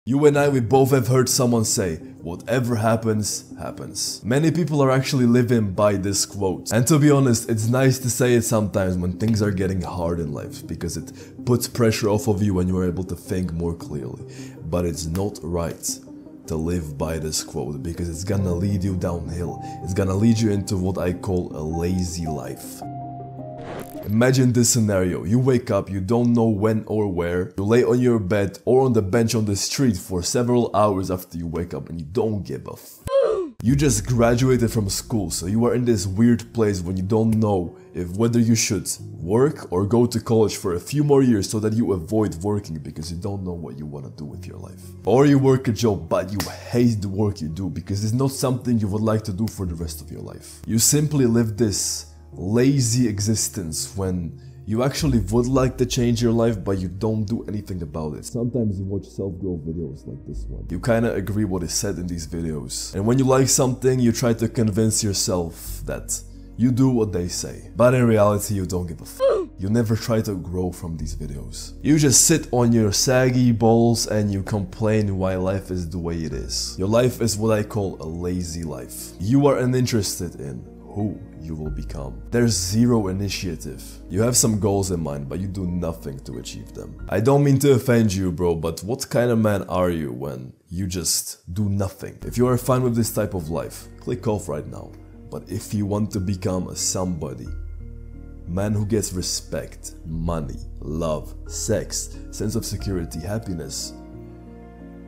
You and I, we both have heard someone say, whatever happens, happens. Many people are actually living by this quote. And to be honest, it's nice to say it sometimes when things are getting hard in life, because it puts pressure off of you when you are able to think more clearly. But it's not right to live by this quote, because it's gonna lead you downhill. It's gonna lead you into what I call a lazy life. Imagine this scenario: you wake up, you don't know when or where, you lay on your bed or on the bench on the street for several hours after you wake up and you don't give a f. You just graduated from school, so you are in this weird place when you don't know whether you should work or go to college for a few more years so that you avoid working because you don't know what you want to do with your life. Or you work a job but you hate the work you do because it's not something you would like to do for the rest of your life. You simply live this lazy existence when you actually would like to change your life, but you don't do anything about it. Sometimes you watch self-growth videos like this one. You kinda agree what is said in these videos. And when you like something, you try to convince yourself that you do what they say. But in reality, you don't give a f. You never try to grow from these videos. You just sit on your saggy balls and you complain why life is the way it is. Your life is what I call a lazy life. You are uninterested in who you will become. There's zero initiative. You have some goals in mind, but you do nothing to achieve them. I don't mean to offend you, bro, but what kind of man are you when you just do nothing? If you are fine with this type of life, click off right now. But if you want to become a somebody, man who gets respect, money, love, sex, sense of security, happiness,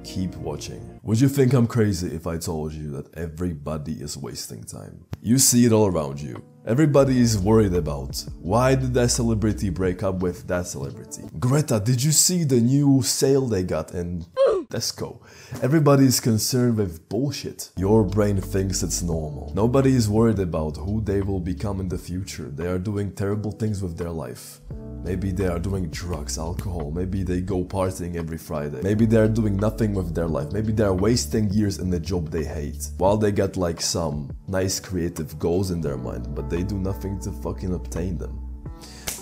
keep watching. Would you think I'm crazy if I told you that everybody is wasting time? You see it all around you. Everybody is worried about, why did that celebrity break up with that celebrity? Greta, did you see the new sale they got in Tesco? Everybody is concerned with bullshit. Your brain thinks it's normal. Nobody is worried about who they will become in the future. They are doing terrible things with their life. Maybe they are doing drugs, alcohol, maybe they go partying every Friday. Maybe they are doing nothing with their life. Maybe they are wasting years in the job they hate. While they got like some nice creative goals in their mind, but they do nothing to fucking obtain them.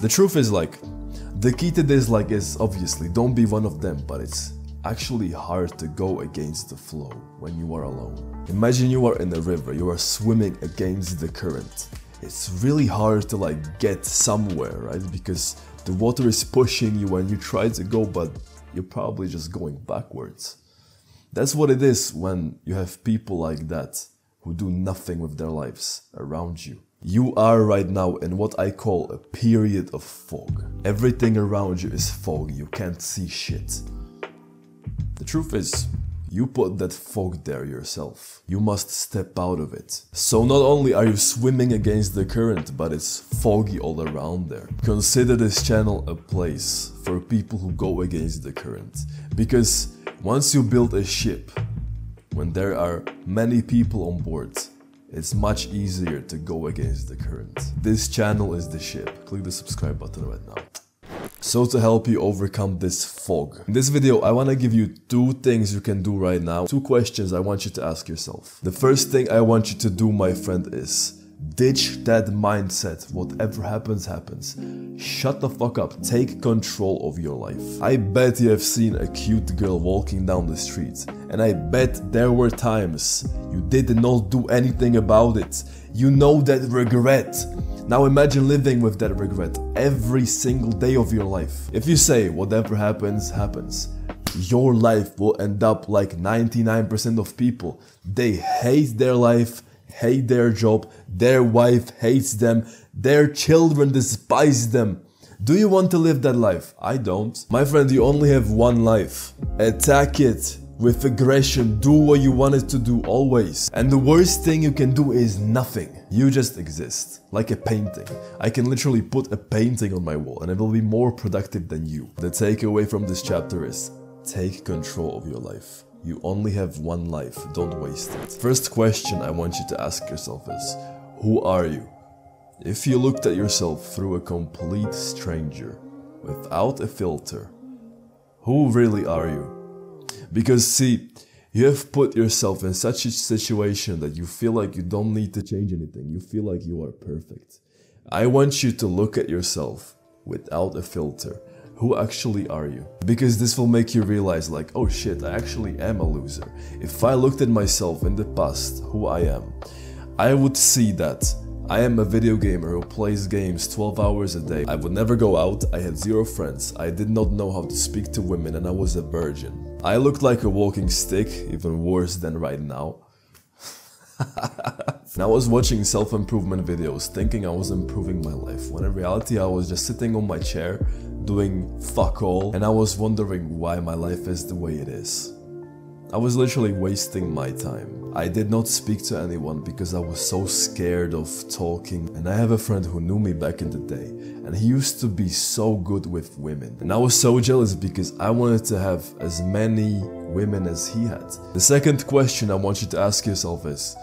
The truth is like, the key to this like is obviously don't be one of them, but it's actually hard to go against the flow when you are alone. Imagine you are in a river, you are swimming against the current. It's really hard to like get somewhere, right? Because the water is pushing you and you try to go, but you're probably just going backwards. That's what it is when you have people like that who do nothing with their lives around you. You are right now in what I call a period of fog. Everything around you is foggy, you can't see shit. The truth is, you put that fog there yourself. You must step out of it. So not only are you swimming against the current, but it's foggy all around there. Consider this channel a place for people who go against the current. Because once you build a ship, when there are many people on board, it's much easier to go against the current. This channel is the ship. Click the subscribe button right now. So to help you overcome this fog, in this video I want to give you 2 things you can do right now, 2 questions I want you to ask yourself. The first thing I want you to do, my friend, is ditch that mindset, whatever happens, happens. Shut the fuck up, take control of your life. I bet you have seen a cute girl walking down the street, and I bet there were times you did not do anything about it. You know that regret. Now imagine living with that regret every single day of your life. If you say whatever happens, happens, your life will end up like 99% of people. They hate their life, hate their job, their wife hates them, their children despise them. Do you want to live that life? I don't. My friend, you only have one life. Attack it with aggression, do what you wanted to do always. And the worst thing you can do is nothing. You just exist, like a painting. I can literally put a painting on my wall and it will be more productive than you. The takeaway from this chapter is, take control of your life. You only have one life, don't waste it. First question I want you to ask yourself is, who are you? If you looked at yourself through a complete stranger, without a filter, who really are you? Because see, you have put yourself in such a situation that you feel like you don't need to change anything. You feel like you are perfect. I want you to look at yourself without a filter. Who actually are you? Because this will make you realize like, oh shit, I actually am a loser. If I looked at myself in the past, who I am, I would see that I am a video gamer who plays games 12 hours a day. I would never go out, I had 0 friends, I did not know how to speak to women, and I was a virgin. I looked like a walking stick, even worse than right now. And I was watching self-improvement videos thinking I was improving my life, when in reality I was just sitting on my chair doing fuck all, and I was wondering why my life is the way it is. I was literally wasting my time. I did not speak to anyone because I was so scared of talking, and I have a friend who knew me back in the day, and he used to be so good with women, and I was so jealous because I wanted to have as many women as he had. The second question I want you to ask yourself is,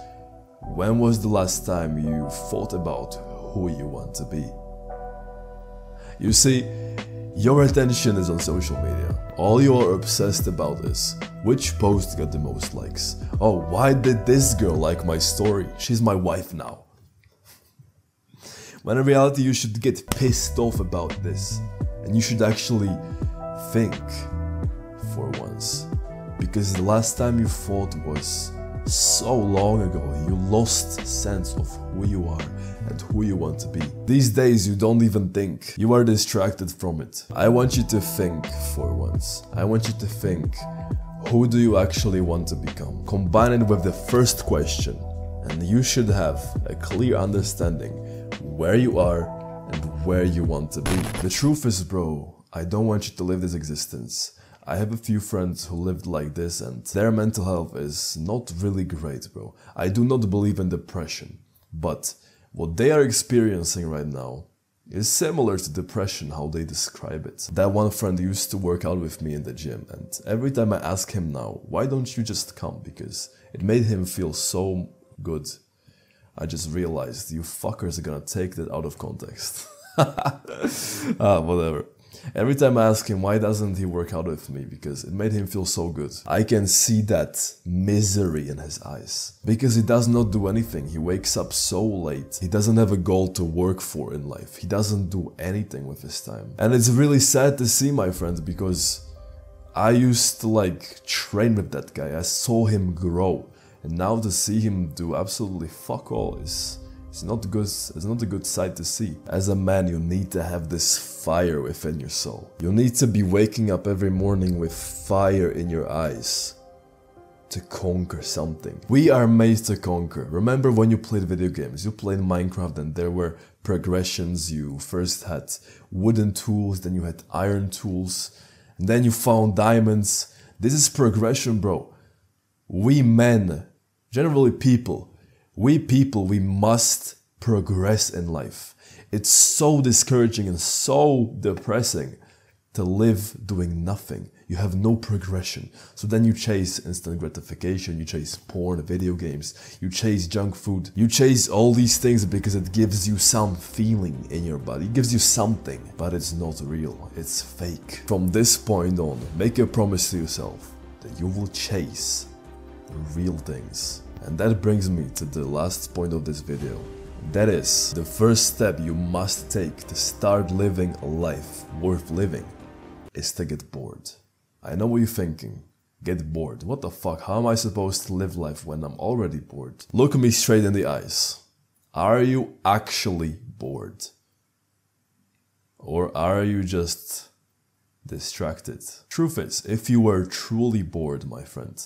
when was the last time you thought about who you want to be? You see, your attention is on social media. All you are obsessed about is, which post got the most likes? Oh, why did this girl like my story? She's my wife now. When in reality you should get pissed off about this. And you should actually think for once. Because the last time you thought was so long ago. You lost sense of who you are and who you want to be. These days you don't even think. You are distracted from it. I want you to think for once. I want you to think, who do you actually want to become? Combine it with the first question and you should have a clear understanding where you are and where you want to be. The truth is, bro, I don't want you to live this existence. I have a few friends who lived like this and their mental health is not really great, bro. I do not believe in depression, but what they are experiencing right now is similar to depression, how they describe it. That one friend used to work out with me in the gym, and every time I ask him now, why don't you just come? Because it made him feel so good. I just realized you fuckers are gonna take that out of context. Whatever. Every time I ask him why doesn't he work out with me, because it made him feel so good. I can see that misery in his eyes. Because he does not do anything, he wakes up so late. He doesn't have a goal to work for in life. He doesn't do anything with his time. And it's really sad to see, my friend, because I used to like train with that guy. I saw him grow. And now to see him do absolutely fuck all is... It's not a good sight to see. As a man, you need to have this fire within your soul. You need to be waking up every morning with fire in your eyes to conquer something. We are made to conquer. Remember when you played video games, you played Minecraft and there were progressions. You first had wooden tools, then you had iron tools, and then you found diamonds. This is progression, bro. We men, generally people, we must progress in life. It's so discouraging and so depressing to live doing nothing. You have no progression. So then you chase instant gratification, you chase porn, video games, you chase junk food, you chase all these things because it gives you some feeling in your body. It gives you something, but it's not real. It's fake. From this point on, make a promise to yourself that you will chase real things. And that brings me to the last point of this video. That is, the first step you must take to start living a life worth living is to get bored. I know what you're thinking. Get bored. What the fuck? How am I supposed to live life when I'm already bored? Look me straight in the eyes. Are you actually bored? Or are you just distracted? Truth is, if you were truly bored, my friend,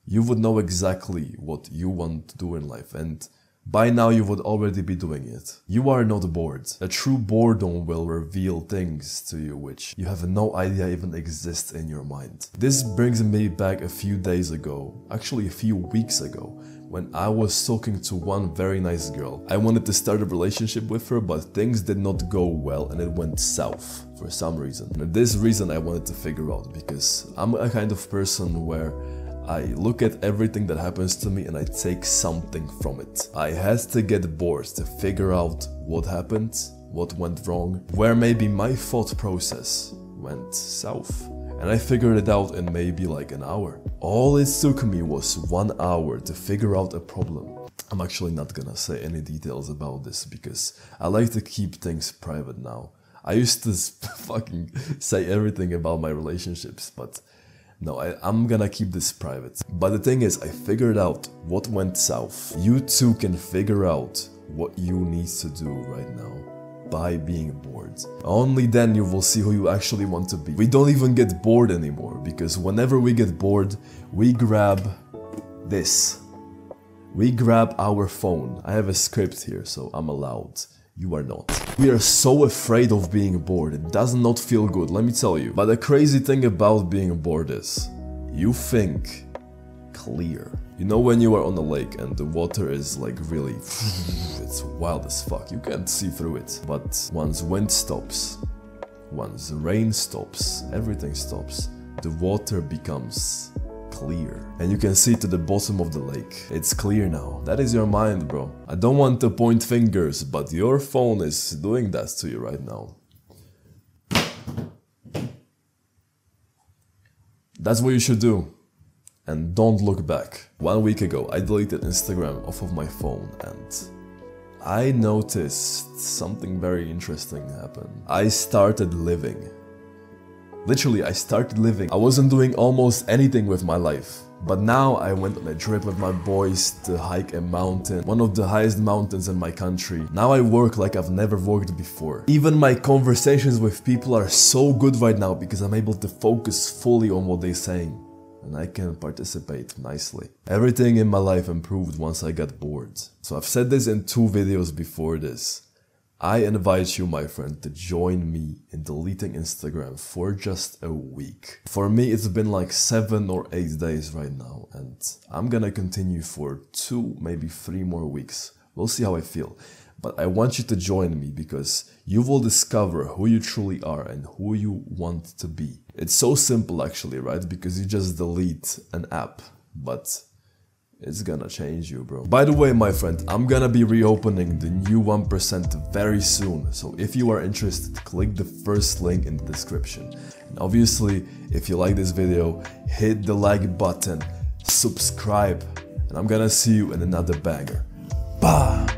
you would know exactly what you want to do in life, and by now you would already be doing it. You are not bored. A true boredom will reveal things to you which you have no idea even exist in your mind. This brings me back a few days ago, actually a few weeks ago, when I was talking to one very nice girl. I wanted to start a relationship with her, but things did not go well and it went south for some reason. And this reason I wanted to figure out, because I'm a kind of person where I look at everything that happens to me and I take something from it. I had to get bored to figure out what happened, what went wrong, where maybe my thought process went south. And I figured it out in maybe like an hour. All it took me was 1 hour to figure out a problem. I'm actually not gonna say any details about this because I like to keep things private now. I used to fucking say everything about my relationships, but no, I'm gonna keep this private. But the thing is, I figured out what went south. You too can figure out what you need to do right now by being bored. Only then you will see who you actually want to be. We don't even get bored anymore, because whenever we get bored, we grab this. We grab our phone. I have a script here, so I'm allowed. You are not. We are so afraid of being bored. It does not feel good, let me tell you. But the crazy thing about being bored is, you think clear. You know when you are on a lake and the water is like really, it's wild as fuck, you can't see through it. But once wind stops, once rain stops, everything stops, the water becomes clear. And you can see to the bottom of the lake. It's clear now. That is your mind, bro. I don't want to point fingers, but your phone is doing that to you right now. That's what you should do. And don't look back. 1 week ago, I deleted Instagram off of my phone and I noticed something very interesting happen. I started living. Literally, I started living. I wasn't doing almost anything with my life. But now I went on a trip with my boys to hike a mountain, one of the highest mountains in my country. Now I work like I've never worked before. Even my conversations with people are so good right now because I'm able to focus fully on what they're saying. And I can participate nicely. Everything in my life improved once I got bored. So I've said this in 2 videos before this. I invite you, my friend, to join me in deleting Instagram for just a week. For me, it's been like 7 or 8 days right now, and I'm gonna continue for 2, maybe 3 more weeks. We'll see how I feel. But I want you to join me because you will discover who you truly are and who you want to be. It's so simple actually, right? Because you just delete an app, but it's gonna change you, bro. By the way, my friend, I'm gonna be reopening the new 1% very soon. So if you are interested, click the first link in the description. And obviously, if you like this video, hit the like button, subscribe, and I'm gonna see you in another banger. Bah!